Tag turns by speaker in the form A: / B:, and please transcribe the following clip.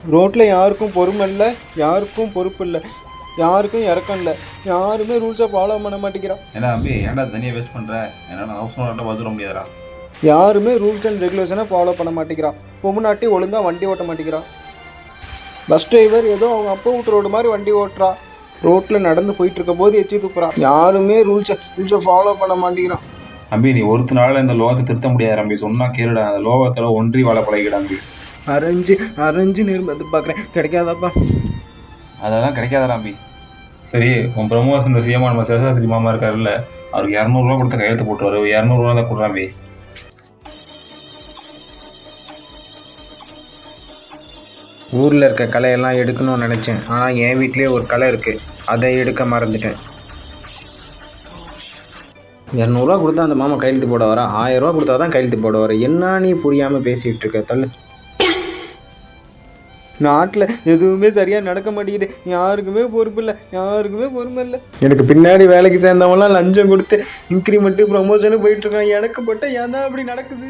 A: ரோட்டில் யாருக்கும் பொறுமை இல்லை, யாருக்கும் பொறுப்பு இல்லை, யாருக்கும் இறக்கம் இல்லை, யாருமே ரூல்ஸை ஃபாலோ பண்ண மாட்டேங்கிறான்.
B: ஏன்னா தம்பி ஏன்டா தனியாக வேஸ்ட் பண்ணுற? என்னால் ஹவுஸ் ஓனர்கிட்ட வர முடியாதா?
A: யாருமே ரூல்ஸ் அண்ட் ரெகுலேஷனை ஃபாலோ பண்ண மாட்டேங்கிறான். பொம்முனாட்டி ஒழுங்காக வண்டி ஓட்ட மாட்டேங்கிறான். பஸ் டிரைவர் ஏதோ அவங்க அப்பா வீட்டு ரோடு மாதிரி வண்டி ஓட்டுறான். ரோட்டில் நடந்து போயிட்டு இருக்கும் போது எச்சி துப்புறான். யாருமே ரூல்ஸை ஃபாலோ பண்ண மாட்டேங்கிறான்.
B: தம்பி நீ ஒருத்தனால இந்த லோகத்தை திருத்த முடியாது தம்பி. சொன்னா கேளுடா. அந்த லோகத்தில் ஒன்றி வாழ பழகிடா தம்பி.
A: அரைஞ்சு நேர்ந்து எதிர்பார்க்குறேன், கிடைக்காதாப்பா.
B: அதெல்லாம் கிடைக்காதா தம்பி. சரி, உன் ப்ரமோஷன் இந்த சிஎம்மா நம்ம சேஷாத்ரி மாமா இருக்காருல்ல, அவருக்கு 200 கொடுத்த கையெழுத்து போட்டுருவாரு. 200 தான் கொடுறாம்பி.
A: ஊரில் இருக்க கலையெல்லாம் எடுக்கணும்னு நினச்சேன். ஆனால் என் வீட்லேயே ஒரு கலை இருக்குது, அதை எடுக்க மறந்துட்டேன். 200 கொடுத்தா அந்த மாமா கையெழுத்து போட வர, 1000 கொடுத்தா தான் கையெழுத்து போட வர. என்ன நீ புரியாமல் பேசிகிட்டு இருக்க? தள்ளு. நாட்டில் எதுவுமே சரியாக நடக்க மாட்டேங்குது. யாருக்குமே பொறுப்பு இல்லை, யாருக்குமே பொறுமை இல்லை. எனக்கு பின்னாடி வேலைக்கு சேர்ந்தவங்களாம் லஞ்சம் கொடுத்து இன்க்ரிமெண்ட்டு ப்ரமோஷனு போயிட்டுருக்கான். எனக்கு மட்டும் ஏன் தான் அப்படி நடக்குது?